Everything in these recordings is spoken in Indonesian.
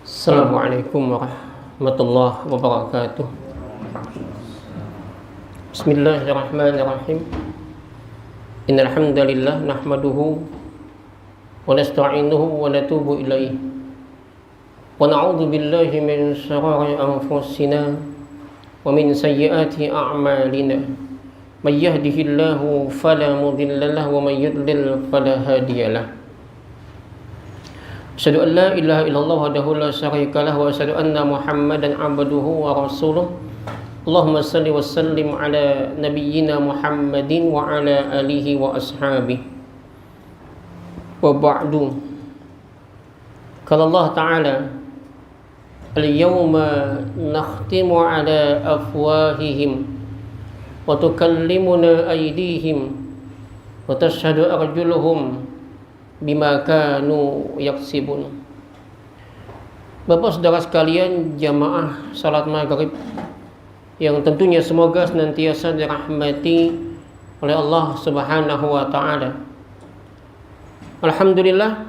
Assalamualaikum warahmatullahi wabarakatuh. Bismillahirrahmanirrahim. Innal hamdalillah nahmaduhu wa nasta'inuhu wa natubu ilaih. Wa na'udzu billahi min syarri anfusina wa min sayyiati a'malina. May yahdihillahu fala mudilla lahu wa may yudlil fala hadiyalah. Asyhadu an la ilaha illallah wahdahu la syarika lahu wa asyhadu anna Muhammadan 'abduhu wa rasuluh. Allahumma shalli wa sallim ala nabiyyina Muhammadin wa ala alihi wa ashabihi. Wa ba'du. Qala Allah Ta'ala: Al-yawma nakhtimu ala afwahihim wa tukallimuna aydihim wa tashhadu arjuluhum bima kanu yaksibun. Bapak saudara sekalian, jamaah salat maghrib yang tentunya semoga senantiasa dirahmati oleh Allah Subhanahu wa taala. Alhamdulillah,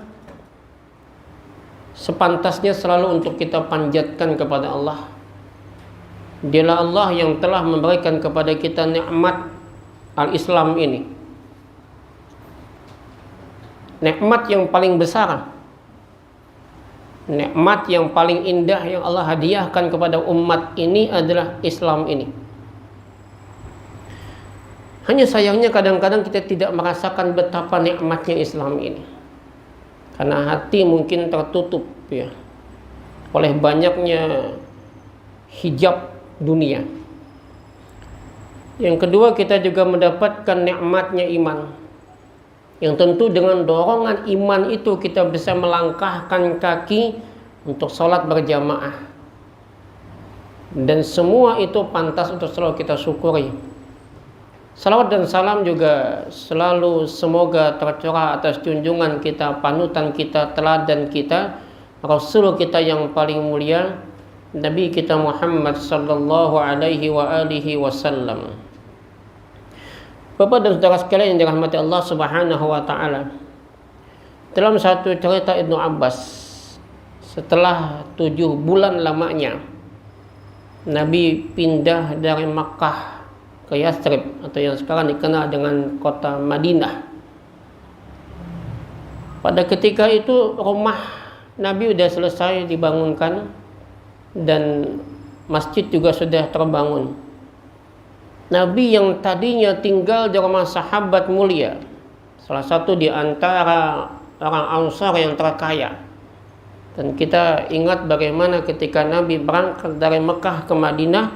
sepantasnya selalu untuk kita panjatkan kepada Allah. Dialah Allah yang telah memberikan kepada kita nikmat al-Islam ini. Nikmat yang paling besar, nikmat yang paling indah yang Allah hadiahkan kepada umat ini adalah Islam ini. Hanya sayangnya kadang-kadang kita tidak merasakan betapa nikmatnya Islam ini, karena hati mungkin tertutup ya oleh banyaknya hijab dunia. Yang kedua, kita juga mendapatkan nikmatnya iman, yang tentu dengan dorongan iman itu kita bisa melangkahkan kaki untuk sholat berjamaah. Dan semua itu pantas untuk selalu kita syukuri. Salawat dan salam juga selalu semoga tercurah atas junjungan kita, panutan kita, teladan kita, Rasul kita yang paling mulia, Nabi kita Muhammad sallallahu alaihi wa alihi wasallam. Bapak dan saudara sekalian yang dirahmati Allah Subhanahu wa taala. Dalam satu cerita Ibnu Abbas, setelah 7 bulan lamanya Nabi pindah dari Makkah ke Yathrib atau yang sekarang dikenal dengan kota Madinah. Pada ketika itu rumah Nabi sudah selesai dibangunkan dan masjid juga sudah terbangun. Nabi yang tadinya tinggal di rumah sahabat mulia, salah satu di antara orang Ansar yang terkaya. Dan kita ingat bagaimana ketika Nabi berangkat dari Mekah ke Madinah,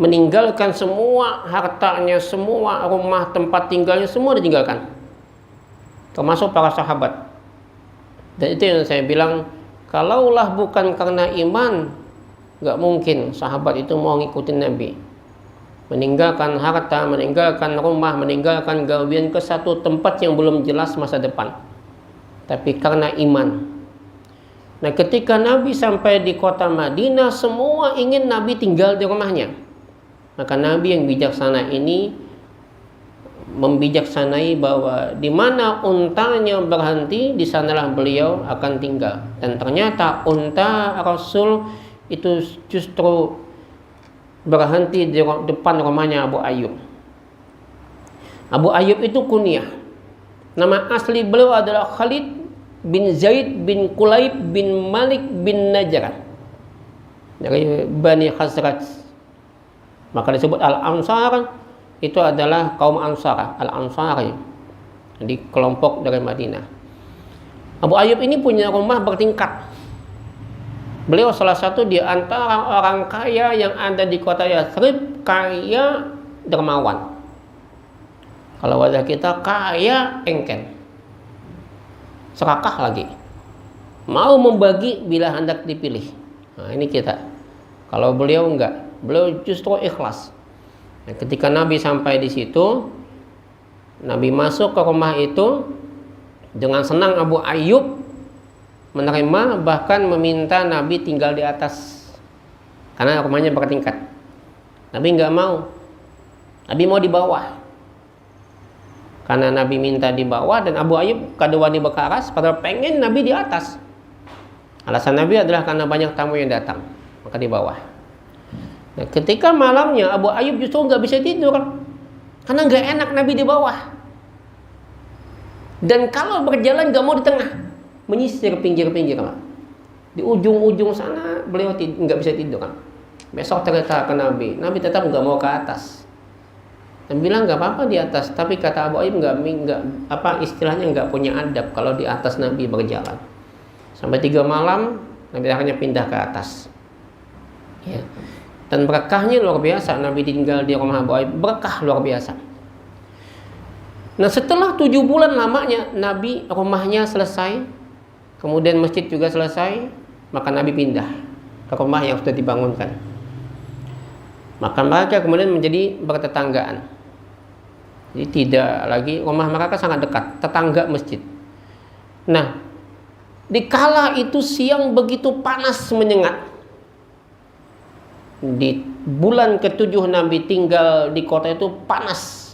meninggalkan semua hartanya, semua rumah tempat tinggalnya, semua ditinggalkan, termasuk para sahabat. Dan itu yang saya bilang, kalaulah bukan karena iman, gak mungkin sahabat itu mau ngikutin Nabi. Meninggalkan harta, meninggalkan rumah, meninggalkan gawian ke satu tempat yang belum jelas masa depan, tapi karena iman. Nah, ketika Nabi sampai di kota Madinah, semua ingin Nabi tinggal di rumahnya. Maka Nabi yang bijaksana ini membijaksanai bahwa di mana untanya berhenti, di sanalah beliau akan tinggal. Dan ternyata unta Rasul itu justru berhenti di depan rumahnya Abu Ayyub. Abu Ayyub itu kunyah. Nama asli beliau adalah Khalid bin Zaid bin Kulayb bin Malik bin Najran, dari Bani Khazraj. Maka disebut Al-Ansar, itu adalah kaum Ansar, Al-Ansari, di kelompok dari Madinah. Abu Ayyub ini punya rumah bertingkat. Beliau salah satu di antara orang kaya yang ada di kota Yathrib, kaya dermawan. Kalau wajah kita kaya engken, serakah lagi, mau membagi bila hendak dipilih. Nah, ini kita. Kalau beliau enggak, beliau justru ikhlas. Nah, ketika Nabi sampai di situ, Nabi masuk ke rumah itu dengan senang. Abu Ayyub menerima, bahkan meminta Nabi tinggal di atas karena rumahnya bertingkat. Nabi nggak mau, Nabi mau di bawah. Karena Nabi minta di bawah dan Abu Ayyub kada wani bekaras, padahal pengen Nabi di atas. Alasan Nabi adalah karena banyak tamu yang datang, maka di bawah. Nah, ketika malamnya Abu Ayyub justru nggak bisa tidur karena nggak enak Nabi di bawah. Dan kalau berjalan nggak mau di tengah, menyisir pinggir-pinggir lah. Di ujung-ujung sana beliau nggak bisa tidur kan. Besok cerita ke Nabi tetap nggak mau ke atas. Dan bilang nggak apa-apa di atas, tapi kata Abu Ayyub nggak apa istilahnya nggak punya adab kalau di atas Nabi berjalan. Sampai 3 malam Nabi akhirnya pindah ke atas. Ya. Dan berkahnya luar biasa. Nabi tinggal di rumah Abu Ayyub, berkah luar biasa. Nah, setelah 7 bulan lamanya Nabi rumahnya selesai, kemudian masjid juga selesai, maka Nabi pindah ke rumah yang sudah dibangunkan. Maka mereka kemudian menjadi bertetanggaan. Jadi tidak lagi, rumah mereka sangat dekat, tetangga masjid. Nah, dikala itu siang begitu panas menyengat, di bulan ke-7 Nabi tinggal di kota itu panas.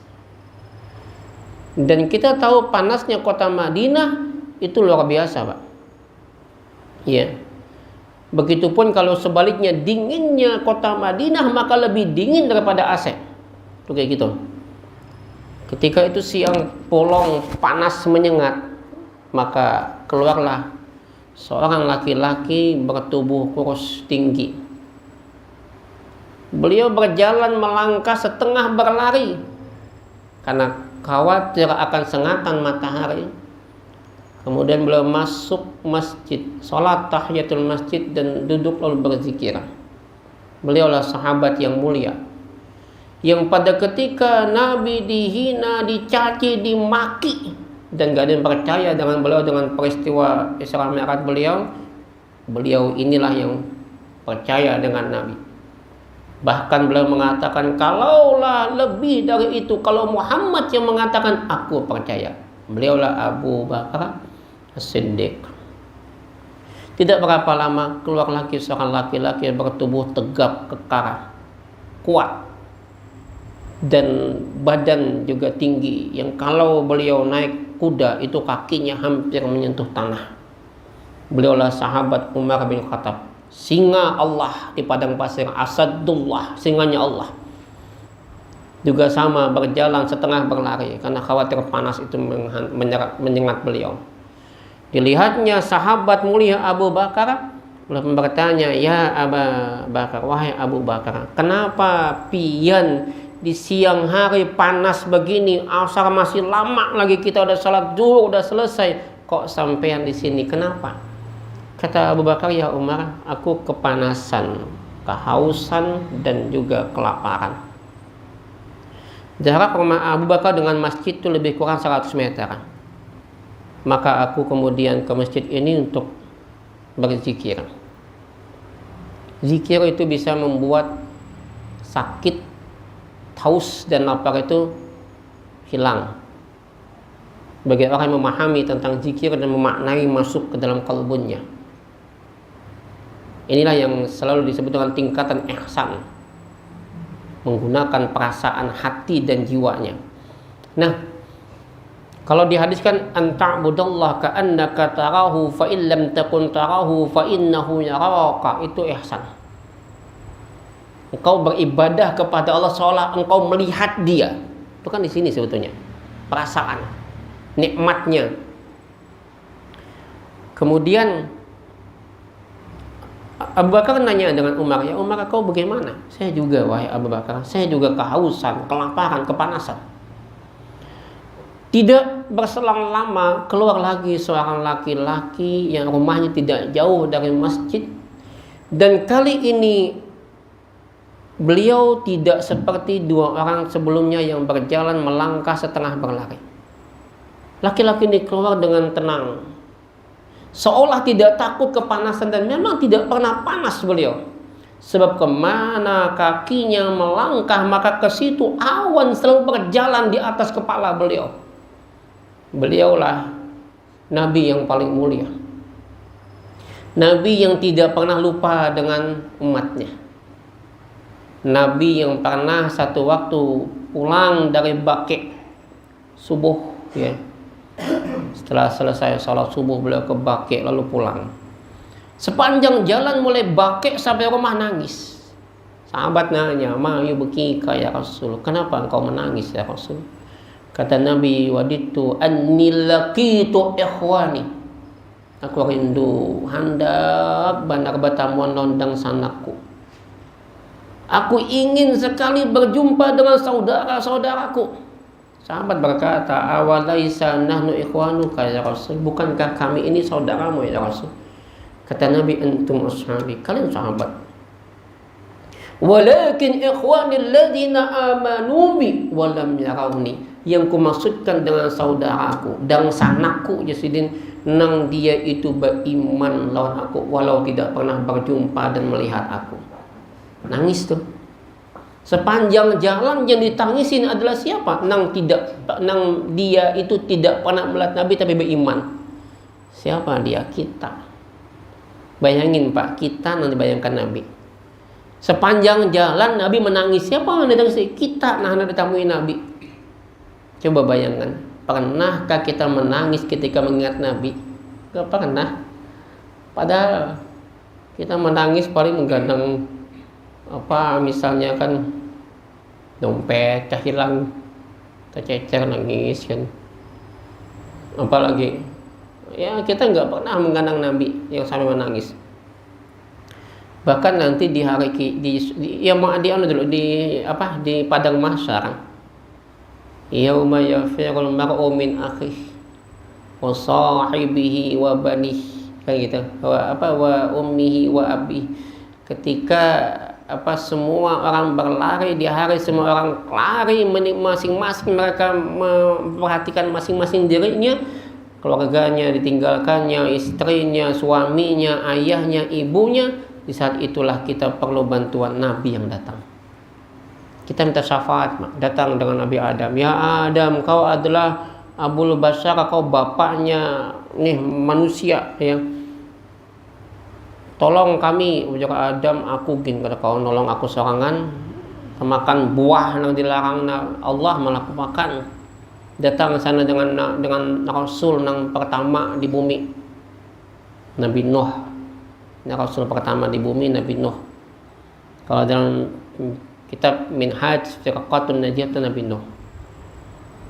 Dan kita tahu panasnya kota Madinah itu luar biasa, Pak. Ya. Begitupun kalau sebaliknya dinginnya kota Madinah maka lebih dingin daripada AC. Itu kayak gitu. Ketika itu siang bolong panas menyengat, maka keluarlah seorang laki-laki bertubuh kurus tinggi. Beliau berjalan melangkah setengah berlari karena khawatir akan sengatan matahari. Kemudian beliau masuk masjid, sholat tahiyatul masjid dan duduk lalu berzikir. Beliaulah sahabat yang mulia, yang pada ketika Nabi dihina, dicaci, dimaki, dan gak ada yang percaya dengan beliau dengan peristiwa Isra Mi'raj beliau inilah yang percaya dengan Nabi. Bahkan beliau mengatakan, kalaulah lebih dari itu, kalau Muhammad yang mengatakan, aku percaya. Beliaulah Abu Bakar As-Siddiq. Tidak berapa lama keluar lagi seorang laki-laki yang bertubuh tegap, kekar, kuat, dan badan juga tinggi, yang kalau beliau naik kuda itu kakinya hampir menyentuh tanah. Beliaulah sahabat Umar bin Khattab, singa Allah di padang pasir, Asadullah, singanya Allah. Juga sama berjalan setengah berlari karena khawatir panas itu menyengat beliau. Dilihatnya sahabat mulia Abu Bakar, beliau bertanya, ya Abu Bakar, wahai Abu Bakar, kenapa pian di siang hari panas begini, asar masih lama lagi, kita udah salat zuhur udah selesai, kok sampean di sini, kenapa? Kata Abu Bakar, ya Umar, aku kepanasan, kehausan, dan juga kelaparan. Jarak rumah Abu Bakar dengan masjid itu lebih kurang 100 meter. Maka aku kemudian ke masjid ini untuk berzikir. Zikir itu bisa membuat sakit, haus, dan lapar itu hilang. Bagi orang yang memahami tentang zikir dan memaknai masuk ke dalam kalbunya. Inilah yang selalu disebut dengan tingkatan ihsan, menggunakan perasaan hati dan jiwanya. Nah, kalau dihadiskan anta'budallah ka'annaka tarahu fa in lam takun tarahu fa innahu yaraka, itu ihsan. Engkau beribadah kepada Allah seolah engkau melihat Dia. Itu kan di sini sebetulnya perasaan nikmatnya. Kemudian Abu Bakar nanya dengan Umar, ya Umar, kau bagaimana? Saya juga, wahai Abu Bakar, saya juga kehausan, kelaparan, kepanasan. Tidak berselang lama keluar lagi seorang laki-laki yang rumahnya tidak jauh dari masjid. Dan kali ini beliau tidak seperti 2 orang sebelumnya yang berjalan melangkah setengah berlari. Laki-laki ini keluar dengan tenang, seolah tidak takut kepanasan, dan memang tidak pernah panas beliau. Sebab kemana kakinya melangkah, maka ke situ awan selalu berjalan di atas kepala beliau. Beliaulah Nabi yang paling mulia, Nabi yang tidak pernah lupa dengan umatnya, Nabi yang pernah satu waktu pulang dari Baqi' subuh, ya. Setelah selesai sholat subuh beliau ke Baqi' lalu pulang. Sepanjang jalan mulai bakek sampai rumah nangis. Sahabat nanya, "Ma yubkika ya Rasul? Kenapa engkau menangis ya Rasul?" Kata Nabi, "Waditu anni laqitu ikhwani." Aku rindu hendak benar bertamuan londang sanakku. Aku ingin sekali berjumpa dengan saudara-saudaraku. Sahabat berkata, "Awalaisa nahnu ikhwanuka ya Rasul? Bukankah kami ini saudaramu ya Rasul?" Kata Nabi, "Antum ashabi." Kalian sahabat. "Walakin ikhwani alladhina amanu bi wa lam yarawni." Yang kumaksudkan dengan saudaraku dan sanakku Jasidin, nang dia itu beriman lawan aku walau tidak pernah berjumpa dan melihat aku. Nangis tuh. Sepanjang jalan yang ditangisin adalah siapa? Nang dia itu tidak pernah melihat Nabi tapi beriman. Siapa dia? Kita. Bayangin Pak, kita nanti bayangkan Nabi. Sepanjang jalan Nabi menangis. Siapa yang ditangisi? Kita nah ditemui Nabi. Coba bayangkan, pernahkah kita menangis ketika mengingat Nabi? Gak pernah. Padahal kita menangis paling menggadang misalnya kan dompet hilang, tercecer nangis kan. Apalagi ya kita nggak pernah mengenang Nabi yang sampai menangis. Bahkan nanti di hari di padang mahsyar, yauma yafirul mar'u min akhihi wa sahibihi wa banihi, kayak gitu, wa ummihi wa abihi. Ketika semua orang berlari di hari, semua orang lari masing-masing, mereka memperhatikan masing-masing dirinya, keluarganya ditinggalkannya, istrinya, suaminya, ayahnya, ibunya. Di saat itulah kita perlu bantuan Nabi yang datang. Kita minta syafaat, datang dengan Nabi Adam. "Ya Adam, kau adalah Abul Bashar, kau bapaknya nih manusia ya. Tolong kami." Ujar Adam, "Aku gin kada kau nolong aku sorangan, makan buah yang dilarang Allah malah aku makan." Datang sana dengan Rasul yang pertama di bumi, Nabi Nuh. Rasul pertama di bumi Nabi Nuh. Kalau dalam kitab Minhaj Firqatun Najiyah Nabi Nuh.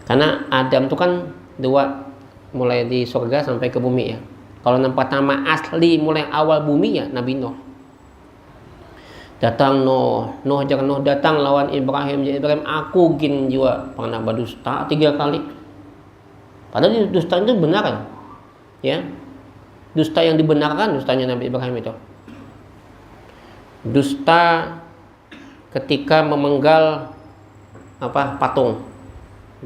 Karena Adam itu kan dua, mulai di surga sampai ke bumi ya. Kalau yang pertama asli mulai awal bumi ya Nabi Nuh. Datang Nuh datang lawan Ibrahim. Ibrahim, "Aku gin juga pernah berdusta 3 kali." Padahal dusta itu benar ya. Dusta yang dibenarkan dustanya Nabi Ibrahim itu. Dusta ketika memenggal patung.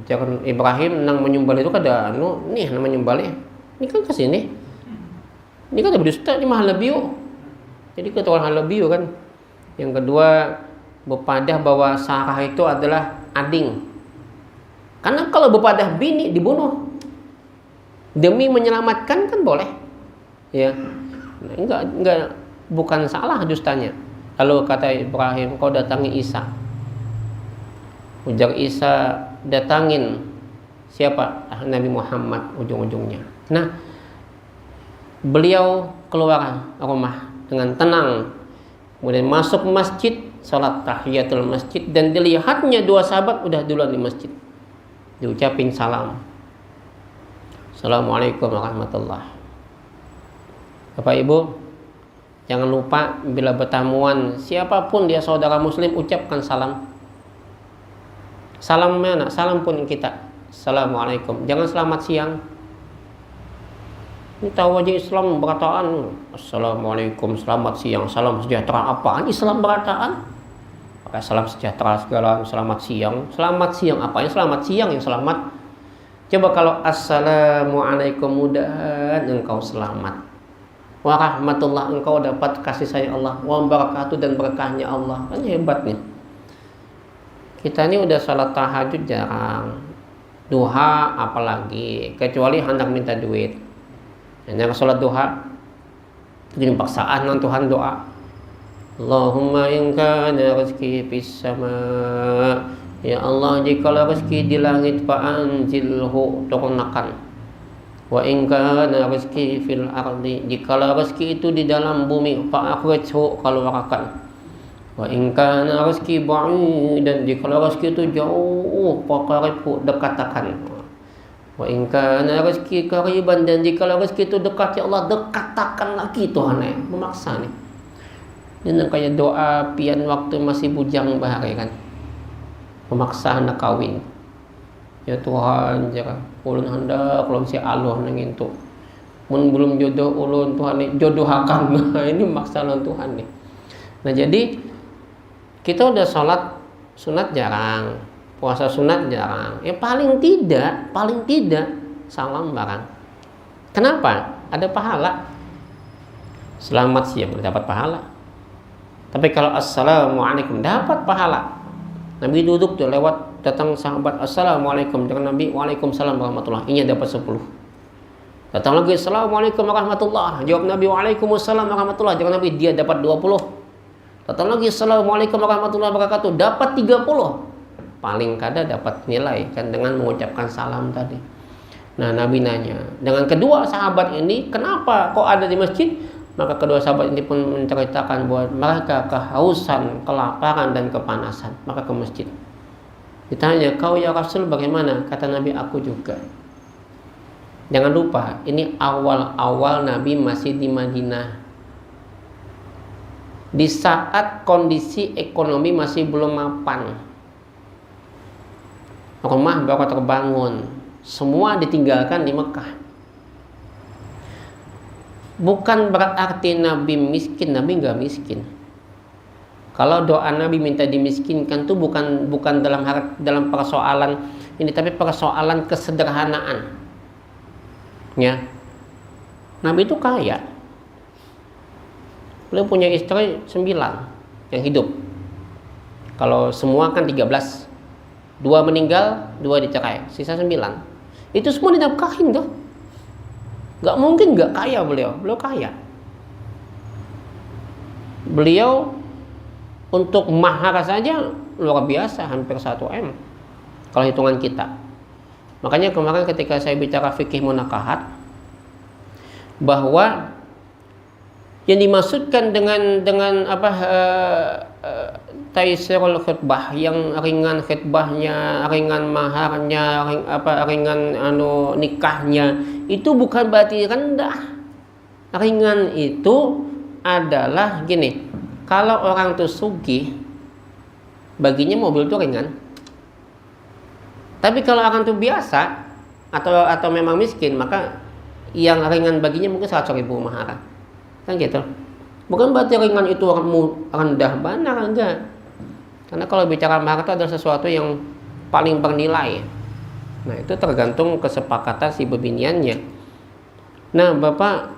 Jangan Ibrahim nang menyembal itu kada nih nama menyembalnya. Ini kan ke sini. Ini kan berdusta di Mahalabiu. Jadi ketuaan Mahalabiu kan. Yang kedua, bepadah bahwa Sarah itu adalah ading. Karena kalau bepadah bini dibunuh demi menyelamatkan kan boleh. Ya. Enggak bukan salah dustanya. Lalu kata Ibrahim, "Kau datangi Isa." Ujar Isa, "Datangin siapa?" Nabi Muhammad ujung-ujungnya. Nah, beliau keluar rumah dengan tenang, kemudian masuk masjid, salat tahiyatul masjid, dan dilihatnya 2 sahabat udah duluan di masjid. Diucapin salam. "Assalamualaikum warahmatullahi." Bapak Ibu, jangan lupa bila bertamuan siapapun dia saudara muslim, ucapkan salam. Salam mana? Salam pun kita. Assalamualaikum. Jangan selamat siang. Ini tahu aja Islam berataan. Assalamualaikum, selamat siang, salam sejahtera. Apaan Islam berataan? Pakai salam sejahtera segala, selamat siang. Selamat siang apanya? Selamat siang yang selamat. Coba kalau assalamualaikum, mudahan engkau selamat. Warahmatullah, engkau dapat kasih sayang Allah. Wa barakatuh, dan berkahnya Allah. Kan hebat nih. Kita ini udah salat tahajud jarang. Duha apalagi, kecuali hendak minta duit. Hanya salat duha ini paksaan dengan Tuhan doa. Allahumma in kana rizqi fis sama. Ya Allah, jikalau rezeki di langit fa anzilhu, turunkan. Wa in kana rizqi fil ardi, jikalau rezeki itu di dalam bumi, fa akhrijhu, keluarkan. Wa in kana rizqi ba'idan, jikalau rezeki itu jauh, fa qaribhu, dekatkan. Wa in kana rizqi qariban, dan jikalau rezeki itu dekat, ya Allah dekatkan lagi Tuhan. Memaksa nih. Ini kayak doa pian waktu masih bujang bahari kan. Memaksa hendak kawin. Ya Tuhan, jangan ulun hendak kalau si Allah nang itu. Mun belum jodoh ulun Tuhan jodoh hakam. Ini maksa lawan Tuhan nih. Nah, jadi kita udah sholat sunat jarang, puasa sunat jarang. Paling tidak salam barang. Kenapa? Ada pahala. Selamat siang dapat pahala. Tapi kalau assalamualaikum dapat pahala. Nabi duduk tuh lewat datang sahabat, assalamualaikum, dengan Nabi waalaikumsalam warahmatullahi, ini dapat 10. Datang lagi, assalamualaikum warahmatullahi, jawab Nabi waalaikumsalam warahmatullahi, dengan Nabi dia dapat 20. Datang lagi, assalamualaikum warahmatullahi wabarakatuh, dapat 30. Paling kada dapat nilai kan dengan mengucapkan salam tadi. Nah, Nabi nanya dengan kedua sahabat ini, kenapa kok ada di masjid? Maka kedua sahabat ini pun menceritakan bahwa mereka kehausan, kelaparan, dan kepanasan, maka ke masjid. Ditanya, kau ya Rasul bagaimana? Kata Nabi, aku juga. Jangan lupa, ini awal-awal Nabi masih di Madinah. Di saat kondisi ekonomi masih belum mapan. Rumah baru terbangun. Semua ditinggalkan di Mekah. Bukan berarti Nabi miskin, Nabi nggak miskin. Kalau doa Nabi minta dimiskinkan itu bukan dalam persoalan ini, tapi persoalan kesederhanaan. Ya, Nabi itu kaya. Beliau punya istri 9 yang hidup. Kalau semua kan 13. 2 meninggal, 2 dicerai, sisa 9. Itu semua dinafkahin tuh. Gak mungkin gak kaya beliau kaya. Beliau untuk mahar saja luar biasa, hampir 1 M kalau hitungan kita. Makanya kemarin ketika saya bicara fikih munakahat, bahwa yang dimaksudkan dengan taisirul khutbah, yang ringan khutbahnya, ringan maharnya, ringan nikahnya, itu bukan berarti rendah. Ringan itu adalah gini, kalau orang tuh sugih, baginya mobil itu ringan. Tapi kalau orang tuh biasa atau memang miskin, maka yang ringan baginya mungkin 100.000 mahar. Kan gitu. Bukan berarti ringan itu rendah, benar enggak. Karena kalau bicara mahar itu adalah sesuatu yang paling bernilai. Nah, itu tergantung kesepakatan si bebiniannya. Nah, Bapak,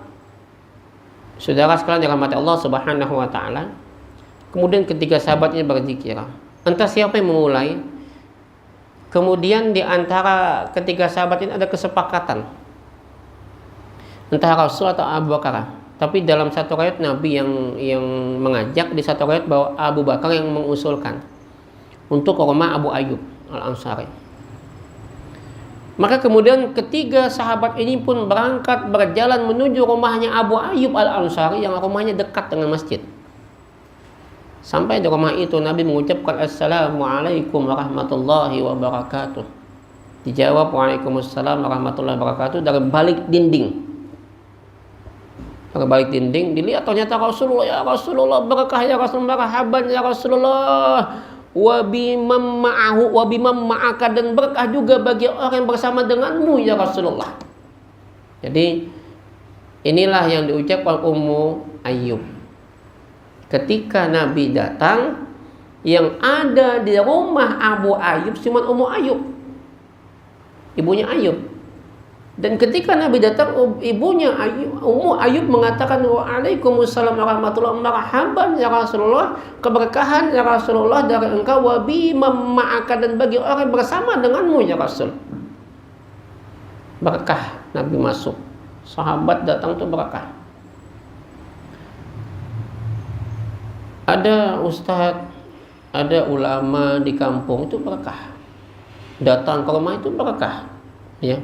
saudara sekalian dirahmati Allah Subhanahu wa taala. Kemudian ketiga sahabat ini berzikir. Entah siapa yang memulai. Kemudian di antara ketiga sahabat ini ada kesepakatan. Entah Rasul atau Abu Bakar. Tapi dalam satu riwayat Nabi yang mengajak, di satu riwayat bahwa Abu Bakar yang mengusulkan untuk ke rumah Abu Ayyub Al-Ansari. Maka kemudian ketiga sahabat ini pun berangkat berjalan menuju rumahnya Abu Ayyub Al-Ansari yang rumahnya dekat dengan masjid. Sampai di rumah itu Nabi mengucapkan Assalamualaikum warahmatullahi wabarakatuh. Dijawab Waalaikumsalam warahmatullahi wabarakatuh dari balik dinding. Balik dinding dilihat ternyata Rasulullah, ya Rasulullah, berkah ya Rasulullah, marhaban ya Rasulullah, wa bimam ma'ahu wa bimam ma'aka, dan berkah juga bagi orang yang bersama denganmu ya Rasulullah. Jadi inilah yang diucapkan Ummu Ayyub ketika Nabi datang. Yang ada di rumah Abu Ayyub cuma Ummu Ayyub, ibunya Ayyub. Dan ketika Nabi datang, ibunya Ummu Ayyub mengatakan, Waalaikumsalam warahmatullahi wabarakatuh, marhaban ya Rasulullah, keberkahan ya Rasulullah dari engkau, wa bimam ma'aka, dan bagi orang bersama denganmu ya Rasul. Berkah Nabi masuk, sahabat datang tuh berkah. Ada ustadz, ada ulama di kampung itu berkah. Datang ke rumah itu berkah, ya.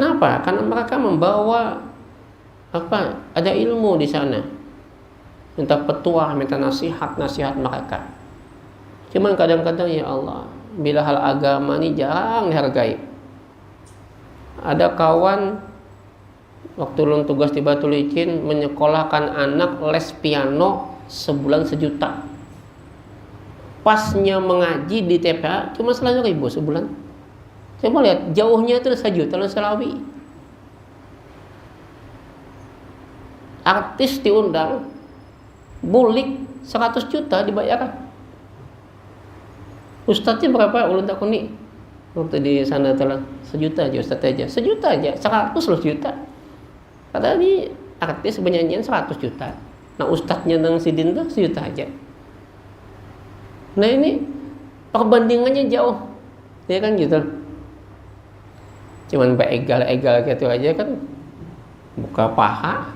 Kenapa? Karena mereka membawa ada ilmu di sana. Minta petuah, minta nasihat mereka. Cuman kadang-kadang ya Allah, bila hal agama ini jarang dihargai. Ada kawan waktu lulus tugas di Batu Licin menyekolahkan anak les piano sebulan 1 juta. Pasnya mengaji di TPA cuma 100.000 sebulan. Coba lihat jauhnya itu 1 juta Selawi. Artis diundang, bulik 100 juta dibayarkan. Ustadznya berapa? Ulun tak kuni. Waktu di sana telah 1 juta aja ustadz aja. 1 juta aja, 100 juta. Kata ini artis penyanyian 100 juta. Nah ustadznya nang sidin tuh 1 juta aja. Nah ini perbandingannya jauh. Ya kan gitu. Cuman egal gitu aja kan. Buka paha.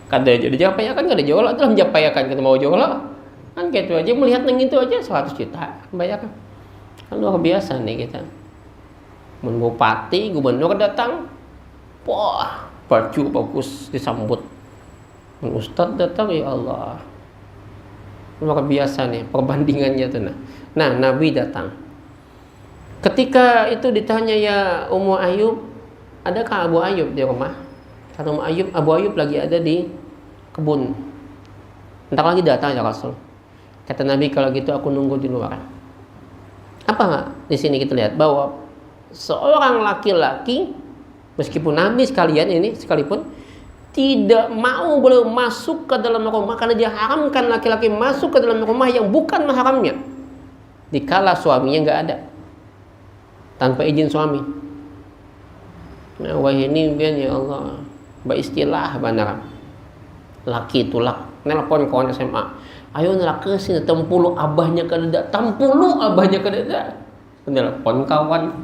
Kada jadi japayakan kada jola dalam japayakan kita mau jola. Kan gitu aja melihat nang itu aja 100 juta bayarkan. Kan luar biasa nih kita. Mun bupati, gubernur datang, wah, baju bagus disambut. Mun ustaz datang, ya Allah. Luar biasa nih perbandingannya tuh nah. Nabi datang. Ketika itu ditanya ya Ummu Ayub, adakah Abu Ayub di rumah? Kata Abu Ayub lagi ada di kebun. Entar lagi datang ya Rasul. Kata Nabi, kalau gitu aku nunggu di luar. Apa nggak? Di sini kita lihat bahwa seorang laki-laki, meskipun Nabi sekalipun tidak mau boleh masuk ke dalam rumah karena dia haramkan laki-laki masuk ke dalam rumah yang bukan mahramnya. Dikala suaminya nggak ada, tanpa izin suami. Nah, wah ini biar ya Allah, beristilah benar. Laki tulak nelpon kawan SMA. Ayo nelak ke sini tempulu abahnya kededa, tampulu abahnya kededa. Nelpon kawan.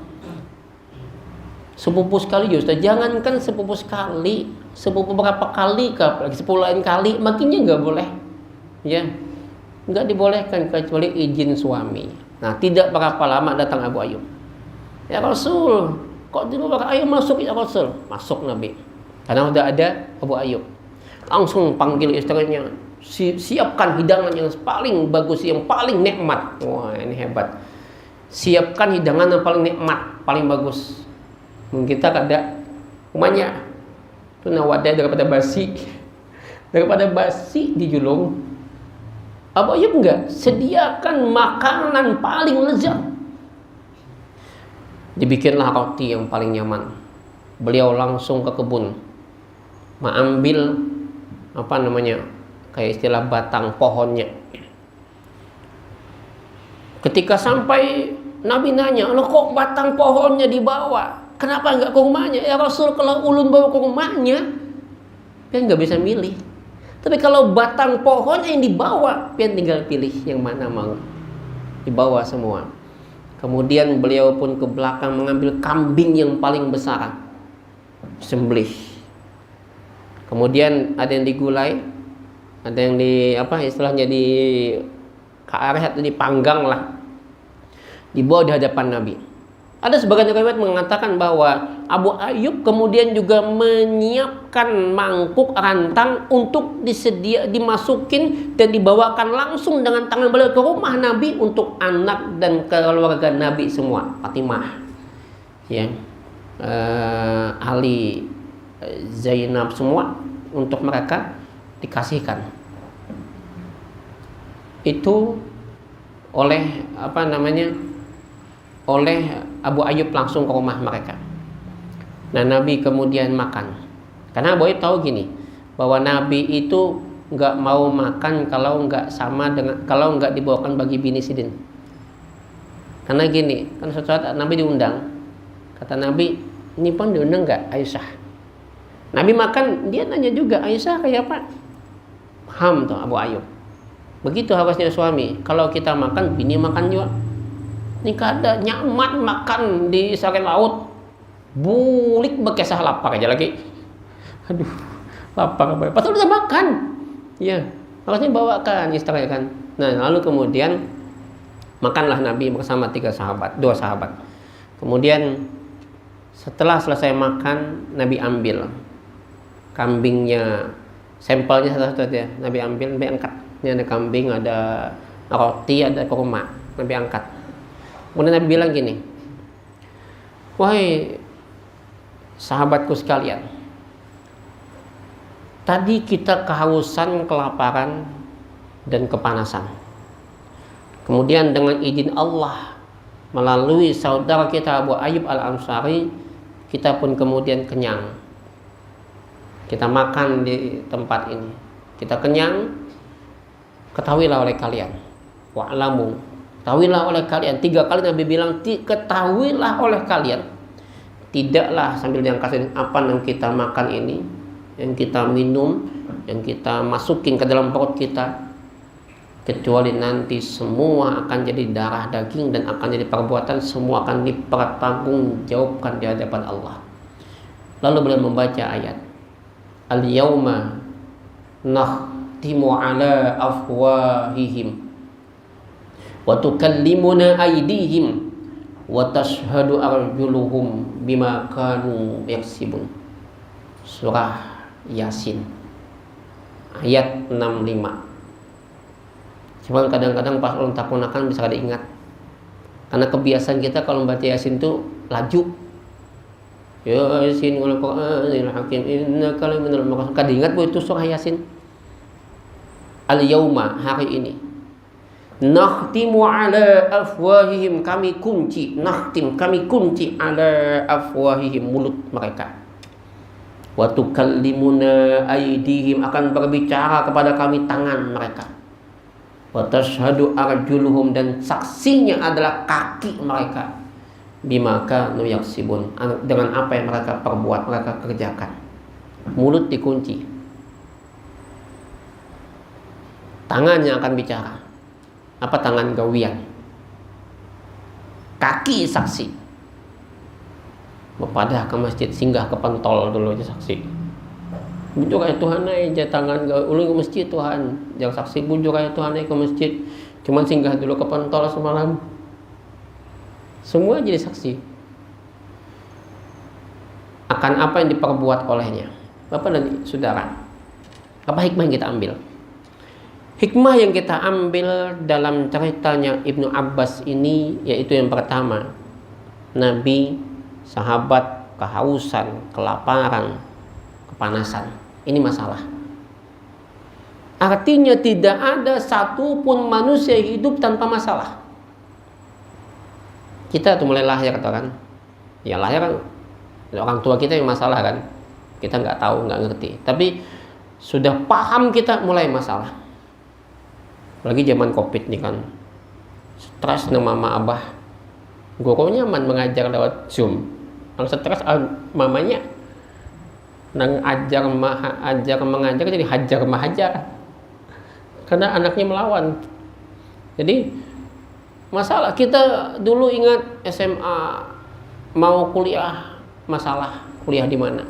Sepupu sekali ya Ustaz, jangankan sepupu sekali, sepupu berapa kali lagi 10 lain kali, makinnya nggak boleh. Ya. Nggak dibolehkan kecuali izin suami. Nah, tidak berapa lama datang Abu Ayub. Ya Rasul, kok di luar ayo masuk ya Rasul? Masuk Nabi. Karena udah ada Abu Ayub. Langsung panggil istrinya, siapkan hidangan yang paling bagus, yang paling nikmat. Wah, ini hebat. Siapkan hidangan yang paling nikmat, paling bagus. Mungkin kita kada umanya itu nawadah daripada basi dijulung. Abu Ayub enggak sediakan makanan paling lezat. Dibikinlah roti yang paling nyaman. Beliau langsung ke kebun, mengambil kayak istilah batang pohonnya. Ketika sampai Nabi nanya, "Loh kok batang pohonnya dibawa? Kenapa enggak ke rumahnya?" Ya Rasul, kalau ulun bawa ke rumahnya, kan enggak bisa milih. Tapi kalau batang pohonnya yang dibawa, pian tinggal pilih yang mana mau. Dibawa semua. Kemudian beliau pun ke belakang mengambil kambing yang paling besar, sembelih. Kemudian ada yang digulai, ada yang istilahnya di karet, dipanggang lah, dibawa di hadapan Nabi. Ada sebagian riwayat mengatakan bahwa Abu Ayub kemudian juga menyiapkan mangkuk rantang untuk dimasukin dan dibawakan langsung dengan tangan beliau ke rumah Nabi untuk anak dan keluarga Nabi semua, Fatimah, ya, Ali, Zainab, semua untuk mereka dikasihkan. Itu oleh oleh Abu Ayub langsung ke rumah mereka. Nah, Nabi kemudian makan. Karena Abu Ayub tahu gini, bahwa Nabi itu nggak mau makan kalau nggak dibawakan bagi bini sidin. Karena gini, kan suatu saat Nabi diundang. Kata Nabi, "Ini pun diundang nggak Aisyah?" Nabi makan, dia nanya juga, "Aisyah kayak apa?" Paham tuh Abu Ayub. Begitu harusnya suami. Kalau kita makan, bini makan juga. Ini kada nyaman makan di sare laut, bulik bekesah lapar aja lagi. Aduh, lapar apa? Padahal udah makan. Ya, harusnya bawakan istri kan. Nah, lalu kemudian makanlah Nabi bersama 2 sahabat. Kemudian Setelah selesai makan, Nabi ambil kambingnya, sampelnya satu-satu ya. Nabi ambil, Nabi angkat. Ini ada kambing, ada roti, ada kurma. Nabi angkat. Kemudian Nabi bilang gini, wahai sahabatku sekalian, tadi kita kehausan, kelaparan, dan kepanasan. Kemudian dengan izin Allah, melalui saudara kita Abu Ayyub Al-Ansari, kita pun kemudian kenyang. Kita makan di tempat ini, kita kenyang. Ketahuilah oleh kalian, wa'lamu, ketahuilah oleh kalian. 3 kali Nabi bilang ketahuilah oleh kalian. Tidaklah sambil diangkat apa yang kita makan ini, yang kita minum, yang kita masukin ke dalam perut kita, kecuali nanti semua akan jadi darah daging dan akan jadi perbuatan, semua akan dipertanggungjawabkan di hadapan Allah. Lalu beliau membaca ayat, al-yawma nakhtimu ala afwahihim wa tukallimuna aydihim wa tashhadu arjuluhum bima kanu yaksibun. Surah Yasin ayat 65. Cuman kadang-kadang pas ulun takunakan bisa kada ingat. Karena kebiasaan kita kalau membaca Yasin itu laju. Yasin wal Qur'anil Hakim innaka laminal mursalin. Kada ingat bahwa itu surah Yasin. Al-yauma, hari ini. Nakhtimu ala afwahihim, kami kunci. Nakhtim, kami kunci ala afwahihim, mulut mereka. Wa tukallimuna aydihim, akan berbicara kepada kami tangan mereka. Wa tashhadu arjuluhum, dan saksinya adalah kaki mereka. Bima kanu yaksibun, dengan apa yang mereka perbuat, mereka kerjakan. Mulut dikunci, tangannya akan bicara. Apa tangan gawian, kaki saksi. Bapadah ke masjid, singgah ke pentol dulu aja saksi. Bujur ayat Tuhan aja tangan ulun ke masjid Tuhan, jangan saksi bujur ayat Tuhan aja ke masjid, cuman singgah dulu ke pentol semalam. Semua jadi saksi akan apa yang diperbuat olehnya. Bapak dan saudara, apa hikmah yang kita ambil? Hikmah yang kita ambil dalam ceritanya Ibnu Abbas ini, yaitu yang pertama, Nabi, sahabat, kehausan, kelaparan, kepanasan. Ini masalah. Artinya tidak ada satupun manusia hidup tanpa masalah. Kita tuh mulai lahir kan, ya lahir kan, orang tua kita yang masalah kan, kita nggak tahu, nggak ngerti. Tapi sudah paham kita mulai masalah. Lagi zaman COVID nih kan, stres nih mama abah, gurunya mengajar lewat Zoom, kalau stres mamanya nang ajar mengajar jadi hajar mahajar, karena anaknya melawan. Jadi masalah kita dulu ingat SMA mau kuliah, masalah kuliah di mana,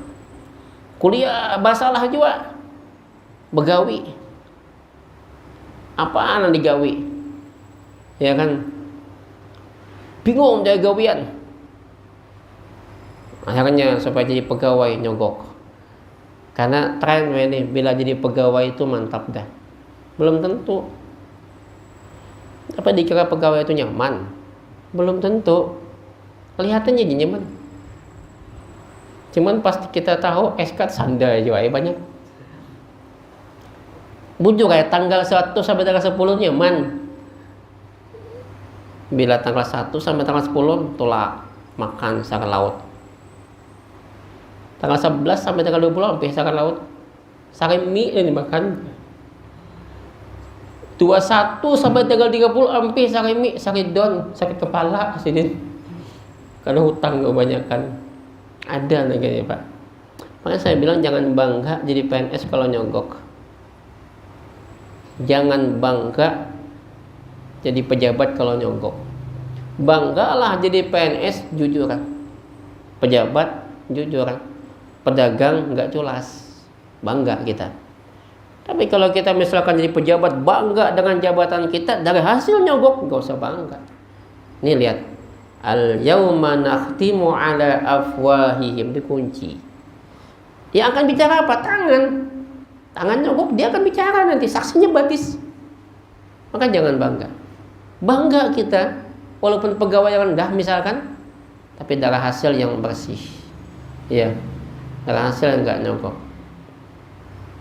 kuliah masalah juga, begawi apaan yang digawi, ya kan, bingung dari gawian. Akhirnya supaya jadi pegawai nyogok. Karena tren ini bila jadi pegawai itu mantap dah. Belum tentu. Apa dikira pegawai itu nyaman? Belum tentu. Kelihatannya jadi nyaman. Cuman pasti kita tahu SK sanda juga banyak. Bujur kayak tanggal 1 sampai tanggal 10 nyaman. Bila tanggal 1 sampai tanggal 10 tolak makan sarang laut. Tanggal 11 sampai tanggal 20 hampir sarang laut. Sarang mie ini makan. 21 sampai tanggal 30 hampir sarang mie, sakit don, sakit kepala sini. Karena hutang kebanyakan. Ada neganya Pak. Makanya saya bilang jangan bangga jadi PNS kalau nyogok. Jangan bangga jadi pejabat kalau nyogok. Banggalah jadi PNS jujuran, pejabat jujuran, pedagang nggak culas, bangga kita. Tapi kalau kita misalkan jadi pejabat bangga dengan jabatan kita dari hasil nyogok, nggak usah bangga. Nih lihat, Al-yauma nakhtimu ala afwahihim, dikunci. Yang akan bicara apa? Tangan. Tangan nyogok, dia akan bicara nanti, saksinya batis. Maka jangan bangga. Bangga kita walaupun pegawai yang rendah misalkan, tapi darah hasil yang bersih. Ya. Darah hasil yang enggak nyogok.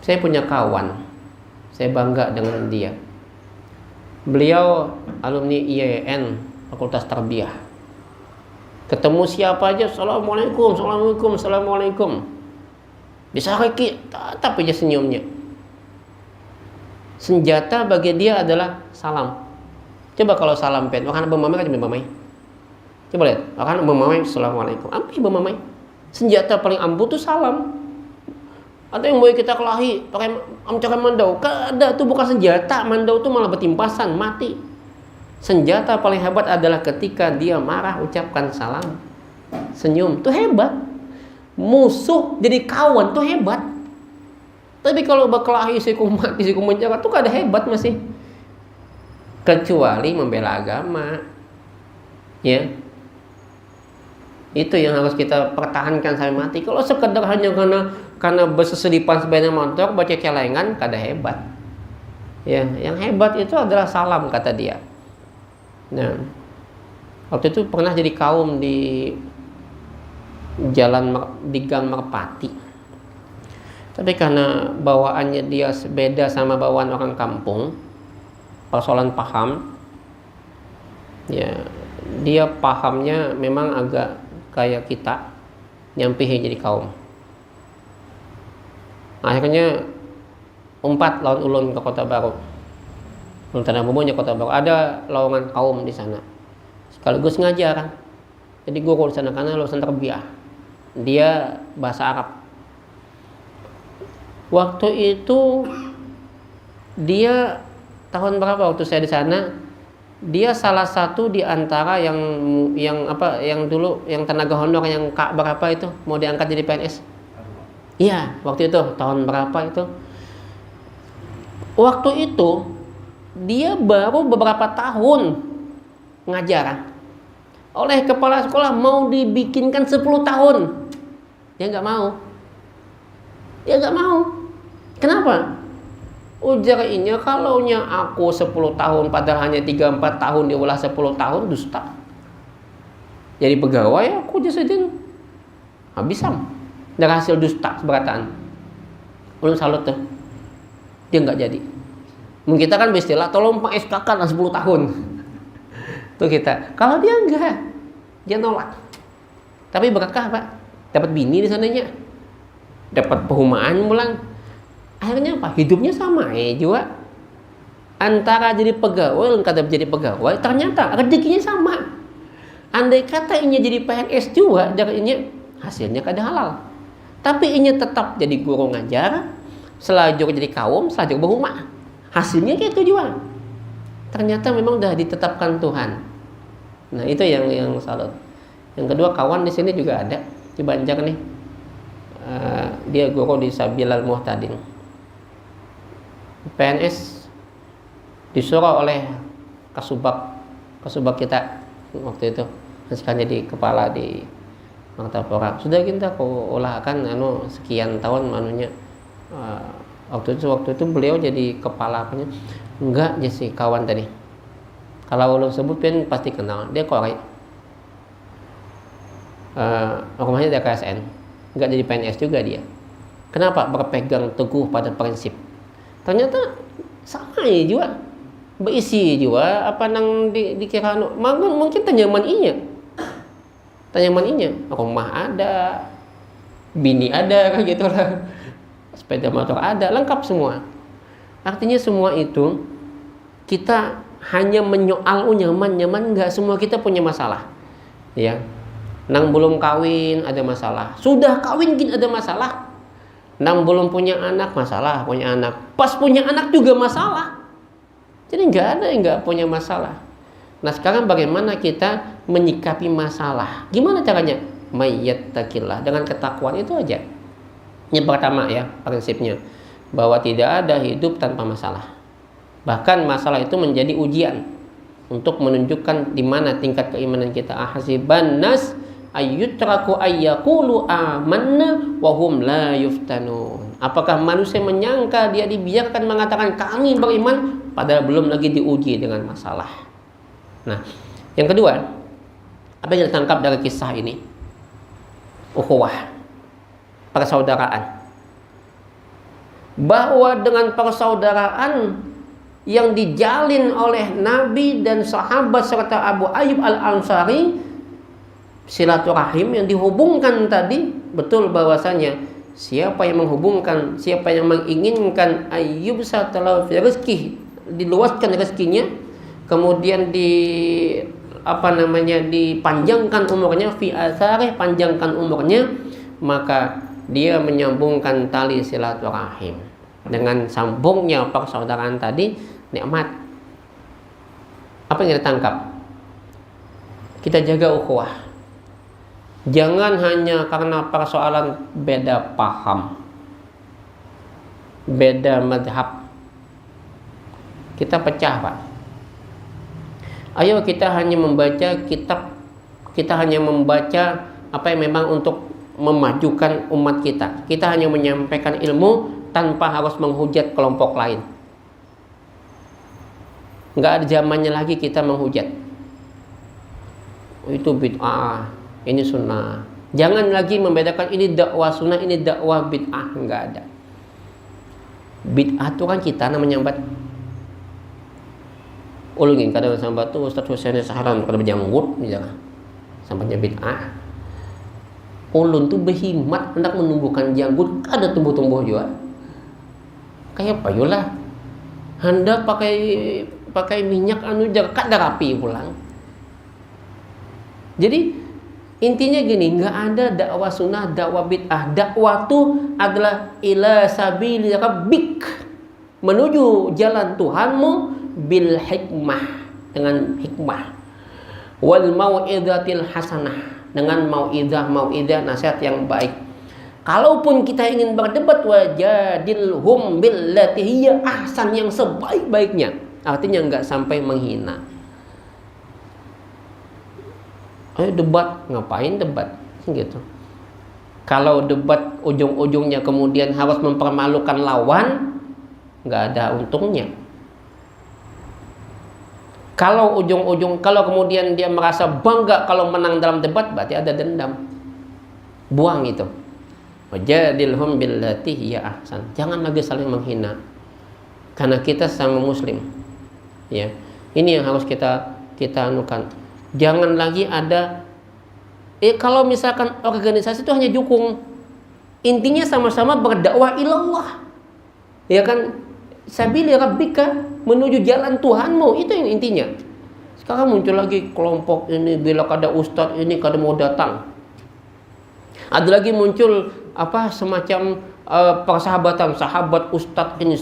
Saya punya kawan. Saya bangga dengan dia. Beliau alumni IAIN, Fakultas Tarbiyah. Ketemu siapa aja, assalamualaikum, assalamualaikum, assalamualaikum. Bisa kaki, tatap aja senyumnya. Senjata bagi dia adalah salam. Coba kalau salam pen, akan bemamai kan bemamai. Coba lihat, akan bemamai, assalamualaikum. Apa bemamai? Senjata paling ampuh tuh salam. Atau yang boleh kita kelahi pakai cara mandau, kada tuh bukan senjata, mandau tuh malah bertimpasan, mati. Senjata paling hebat adalah ketika dia marah ucapkan salam, senyum, tuh hebat. Musuh jadi kawan tuh hebat. Tapi kalau berkelahi siku mati siku menjaga tuh kada hebat masih. Kecuali membela agama, ya. Itu yang harus kita pertahankan sampai mati. Kalau sekedar hanya karena bersesedipan sebanyak motor, baca celengan, kada hebat. Ya, yang hebat itu adalah salam kata dia. Nah, waktu itu pernah jadi kaum di Gang Merpati. Tapi karena bawaannya dia beda sama bawaan orang kampung, persoalan paham, ya dia pahamnya memang agak kayak kita, nyampihin jadi kaum. Akhirnya umpat lawan ulun ke Kota Baru. Ulun Tanah Bumbunya Kota Baru. Ada lowongan kaum di sana. Sekaligus ngajar. Jadi guru di sana karena lulusan tarbiyah. Dia bahasa Arab. Waktu itu dia tahun berapa waktu saya di sana? Dia salah satu di antara yang dulu yang tenaga honor yang berapa itu mau diangkat jadi PNS. Iya, waktu itu tahun berapa itu? Waktu itu dia baru beberapa tahun ngajar. Oleh kepala sekolah mau dibikinkan 10 tahun. Dia nggak mau. Kenapa? Ujarnya kalaunya aku 10 tahun padahal hanya 3-4 tahun diolah 10 tahun, dusta. Jadi pegawai aku jadi habisam. Dan hasil dusta seberataan. Ulun salut tuh. Dia nggak jadi. Mungkin kita kan beristilah tolong Pak SK kan 10 tahun. Tuh kita. Kalau dia enggak, dia nolak. Tapi berkah Pak. Dapat bini di sananya. Dapat perumahan pulang. Akhirnya apa? Hidupnya sama juga. Antara jadi pegawai dan kada jadi pegawai, ternyata rezekinya sama. Andai kata ini jadi PNS juga, ini hasilnya kada halal. Tapi ini tetap jadi guru ngajar, selajur jadi kaum, selajur berumah. Hasilnya kayak itu juga. Ternyata memang sudah ditetapkan Tuhan. Nah itu yang salut. Yang kedua kawan di sini juga ada di Banjar nih. Dia guru di Sabilal Muhtadin. PNS disuruh oleh Kasubag kita waktu itu sekarang jadi kepala di Martapura. Sudah kita kau olahkan sekian tahun waktu itu beliau jadi kepala apanya? Enggak, jadi kawan tadi. Kalau ulun sebut pun pasti kenal. Dia Korek. Rumahnya di KSN. Enggak jadi PNS juga dia. Kenapa? Berpegang teguh pada prinsip. Ternyata sama juga. Berisi juga apa nang dikira mungkin tanyaman inya. Rumah ada, bini ada kan gitu lah. Sepeda motor ada, lengkap semua. Artinya semua itu kita hanya menyoal nyaman enggak, semua kita punya masalah. Ya. Nang belum kawin ada masalah. Sudah kawin gini ada masalah. Nang belum punya anak masalah, punya anak. Pas punya anak juga masalah. Jadi enggak ada yang enggak punya masalah. Nah, sekarang bagaimana kita menyikapi masalah? Gimana caranya? Mayyattaqillah, dengan ketakwaan itu aja. Yang pertama ya, prinsipnya bahwa tidak ada hidup tanpa masalah. Bahkan masalah itu menjadi ujian untuk menunjukkan di mana tingkat keimanan kita. Ahasiban nas ayyutraku ayyaqulu amanna wa hum la yuftanun. Apakah manusia menyangka dia dibiarkan mengatakan kami beriman padahal belum lagi diuji dengan masalah. Nah, yang kedua, apa yang ditangkap dari kisah ini? Ukhuwah, persaudaraan. Bahwa dengan persaudaraan yang dijalin oleh Nabi dan sahabat serta Abu Ayyub Al-Ansari, silaturahim yang dihubungkan tadi, betul bahwasanya siapa yang menghubungkan, siapa yang menginginkan Ayyub setelah rezeki, diluaskan rezekinya, kemudian dipanjangkan umurnya, fi atsarih, panjangkan umurnya, maka dia menyambungkan tali silaturahim. Dengan sambungnya persaudaraan tadi, nikmat. Apa yang kita tangkap? Kita jaga ukhuwah. Jangan hanya karena persoalan beda paham, beda madhab, kita pecah, Pak. Ayo kita hanya membaca kitab, kita hanya membaca apa yang memang untuk memajukan umat kita. Kita hanya menyampaikan ilmu tanpa harus menghujat kelompok lain. Nggak ada zamannya lagi kita menghujat. Itu bid'ah, ini sunnah. Jangan lagi membedakan ini dakwah sunnah, ini dakwah bid'ah. Nggak ada. Bid'ah itu kan kita namanya nyambat. Ulungin kadang sambat tuh Ustaz Husain Saharan kada berjanggut misalnya. Sambatnya bid'ah. Ulun tuh berhikmat hendak menumbuhkan janggut, kada tumbuh-tumbuh juga. Kayak payulah. Hendak pakai minyak anu jaga kada rapi pulang. Jadi intinya gini, nggak ada dakwah sunnah, dakwah bid'ah. Dakwah itu adalah ila sabili rabbik, menuju jalan Tuhanmu bil hikmah, dengan hikmah, wal mau'izatil hasanah, dengan mau'izah nasihat yang baik. Kalaupun kita ingin berdebat, wajadilhum billati hiya ahsan, yang sebaik-baiknya. Artinya nggak sampai menghina. Ayo debat, ngapain debat? Gitu. Kalau debat ujung-ujungnya kemudian harus mempermalukan lawan, nggak ada untungnya. Kalau kalau kemudian dia merasa bangga kalau menang dalam debat, berarti ada dendam. Buang itu. Wajadilhum billati hiya ahsan. Jangan lagi saling menghina. Karena kita sama muslim. Ya. Ini yang harus kita anukan. Jangan lagi ada kalau misalkan organisasi itu hanya dukung. Intinya sama-sama berdakwah ilallah. Ya kan? Sabili rabbika, menuju jalan Tuhanmu, itu yang intinya. Sekarang muncul lagi kelompok ini, bila kada ustadz ini kada mau datang. Ada lagi muncul semacam persahabatan, sahabat ustadz ini,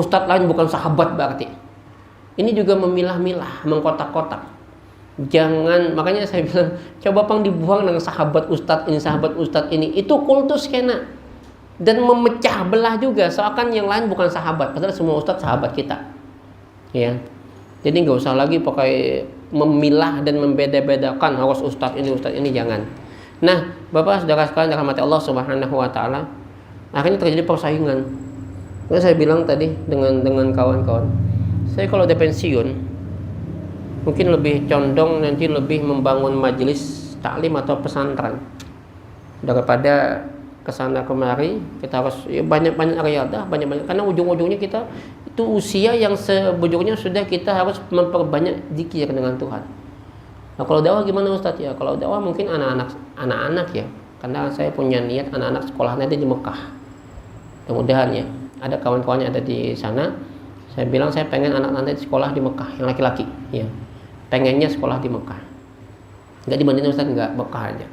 ustadz lain bukan sahabat berarti. Ini juga memilah-milah, mengkotak-kotak. Jangan, makanya saya bilang coba dibuang dengan sahabat ustadz ini, itu kultus kena. Dan memecah belah juga, seakan yang lain bukan sahabat, padahal semua ustadz sahabat kita. Ya. Jadi nggak usah lagi pakai memilah dan membeda-bedakan harus ustadz ini, jangan. Nah, Bapak Saudara sekalian dirahmati Allah Subhanahu wa taala, akhirnya terjadi persaingan. Saya bilang tadi dengan kawan-kawan, saya kalau udah pensiun mungkin lebih condong nanti lebih membangun majelis taklim atau pesantren daripada kesana kemari. Kita harus banyak-banyak riadah, banyak-banyak, karena ujung-ujungnya kita itu usia yang sebujurnya sudah kita harus memperbanyak zikir dengan Tuhan. Nah, kalau dakwah gimana Ustadz ya? Kalau dakwah mungkin anak-anak ya, karena saya punya niat anak-anak sekolahnya di Mekah. Mudah-mudahan ya, ada kawan-kawannya ada di sana. Saya bilang saya pengen anak-anak di sekolah di Mekah, yang laki-laki ya. Pengennya sekolah di Mekah. Enggak di Madinah Ustadz, enggak, Mekah aja.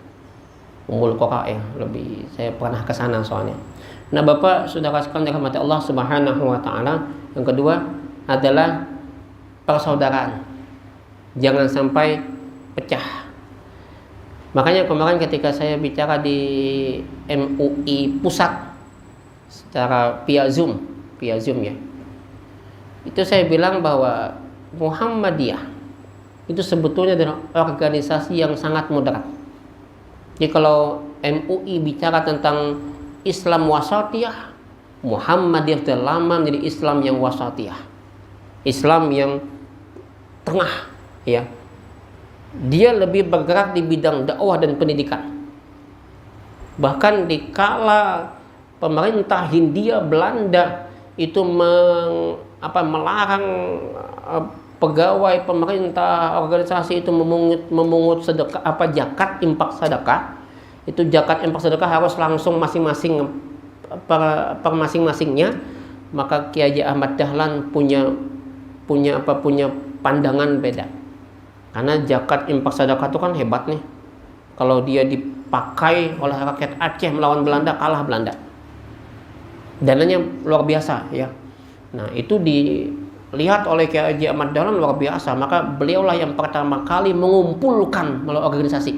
Ummul Qura ya, lebih saya pernah ke sana soalnya. Nah, Bapak Saudara sekalian dirahmati Allah Subhanahu wa taala, yang kedua adalah persaudaraan. Jangan sampai pecah. Makanya kemarin ketika saya bicara di MUI pusat secara via Zoom ya. Itu saya bilang bahwa Muhammadiyah itu sebetulnya adalah organisasi yang sangat moderat. Jadi kalau MUI bicara tentang Islam wasatiyah, Muhammadiyah sudah lama menjadi Islam yang wasatiyah, Islam yang tengah, ya. Dia lebih bergerak di bidang dakwah dan pendidikan. Bahkan di kala pemerintah Hindia Belanda itu melarang pegawai pemerintah organisasi itu memungut sedekah zakat infak sedekah, itu zakat infak sedekah harus langsung masing-masing per masing-masingnya. Maka Kiai Haji Ahmad Dahlan punya pandangan beda, karena zakat infak sedekah itu kan hebat nih. Kalau dia dipakai oleh rakyat Aceh melawan Belanda, kalah Belanda, dananya luar biasa, ya. Nah, itu dilihat oleh Kiai Haji Ahmad Dahlan luar biasa. Maka beliaulah yang pertama kali mengumpulkan melalui organisasi.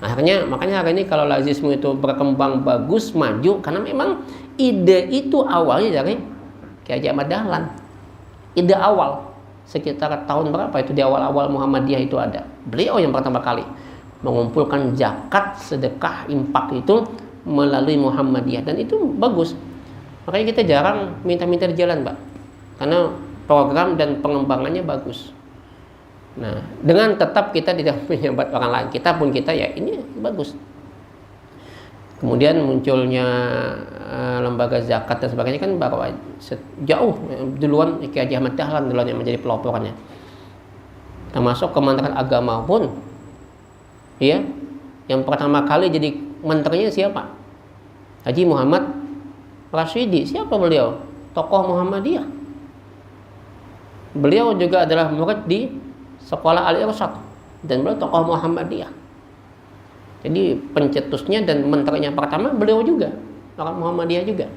Makanya hari ini kalau lazisme itu berkembang bagus, maju, karena memang ide itu awalnya dari Kiai Haji Ahmad Dahlan. Ide awal sekitar tahun berapa itu, di awal-awal Muhammadiyah itu ada. Beliau yang pertama kali mengumpulkan zakat, sedekah, infak itu melalui Muhammadiyah, dan itu bagus. Makanya kita jarang minta-minta di jalan, Pak, karena program dan pengembangannya bagus. Nah, dengan tetap kita tidak menyambat orang lain, kita ya ini bagus. Kemudian munculnya lembaga zakat dan sebagainya kan baru jauh duluan Kiai Haji Ahmad Dahlan duluan yang menjadi pelopornya. Termasuk Kementerian Agama pun, ya, yang pertama kali jadi menterinya siapa? Haji Muhammad Rasyidi. Siapa beliau? Tokoh Muhammadiyah. Beliau juga adalah murid di sekolah Al-Irsyad, dan beliau tokoh Muhammadiyah. Jadi pencetusnya dan menterinya pertama beliau juga orang Muhammadiyah juga.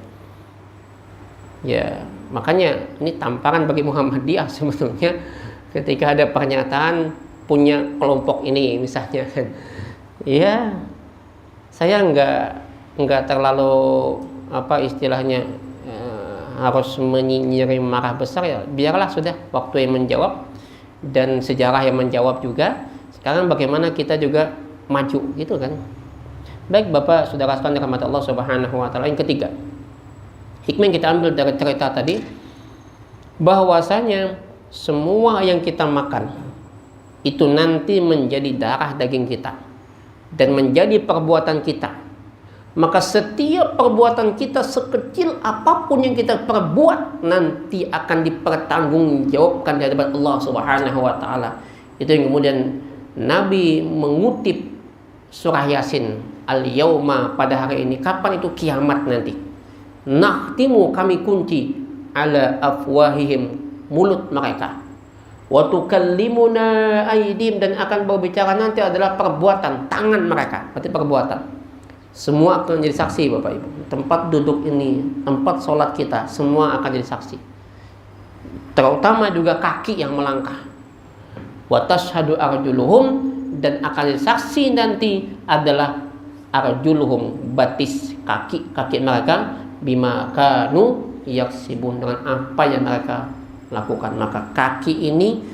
Ya, makanya ini tamparan bagi Muhammadiyah sebetulnya ketika ada pernyataan punya kelompok ini misalnya. Ya, saya nggak terlalu istilahnya harus menyinyiri marah besar, ya biarlah, sudah waktu yang menjawab dan sejarah yang menjawab juga. Sekarang bagaimana kita juga maju gitu kan. Baik Bapak saudara sekalian rahmat Allah Subhanahu wa taala, yang ketiga hikmah yang kita ambil dari cerita tadi, bahwasanya semua yang kita makan itu nanti menjadi darah daging kita dan menjadi perbuatan kita. Maka setiap perbuatan kita sekecil apapun yang kita perbuat nanti akan dipertanggungjawabkan di hadapan Allah Subhanahu wa taala. Itu yang kemudian Nabi mengutip surah Yasin, al-yauma, pada hari ini. Kapan itu? Kiamat nanti. Nakhtimu, kami kunci, ala afwahihim, mulut mereka. Wa tukallimuna aydihim, dan akan berbicara nanti adalah perbuatan tangan mereka. Berarti perbuatan. Semua akan jadi saksi, Bapak Ibu. Tempat duduk ini, tempat sholat kita, semua akan jadi saksi. Terutama juga kaki yang melangkah. Wa tashhadu arjuluhum, dan akan jadi saksi nanti adalah arjuluhum, batis kaki mereka, bima kanu yaksibun, dengan apa yang mereka lakukan. Maka kaki ini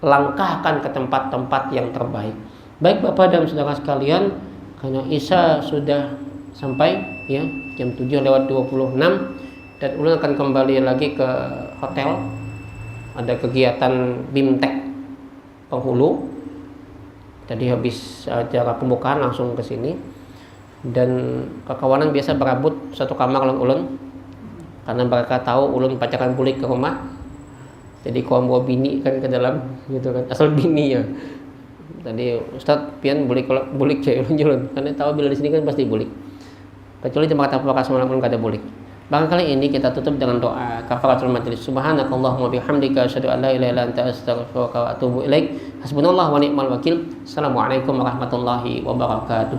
langkahkan ke tempat-tempat yang terbaik. Baik Bapak dan saudara sekalian, karena Isya sudah sampai, ya, jam 7:26, dan ulun akan kembali lagi ke hotel. Ada kegiatan BIMTEK Penghulu. Tadi habis acara pembukaan langsung ke sini, dan kawan biasa berabut satu kamar dengan ulun karena mereka tahu ulun pacaran bulik ke rumah. Jadi kawan bawa bini kan ke dalam gitu kan, asal bini ya. Tadi Ustadz pian bulik cewek ulun, karena tahu bila di sini kan pasti bulik. Kecuali tempat apa semalam pun kada bulik. Barangkali ini kita tutup dengan doa kafaratul majlis. Subhanakallahumma bihamdika asyhadu an la ilaha illa anta astaghfiruka wa atubu ilaik. Hasbunallahu wa ni'mal wakil. Assalamualaikum warahmatullahi wabarakatuh.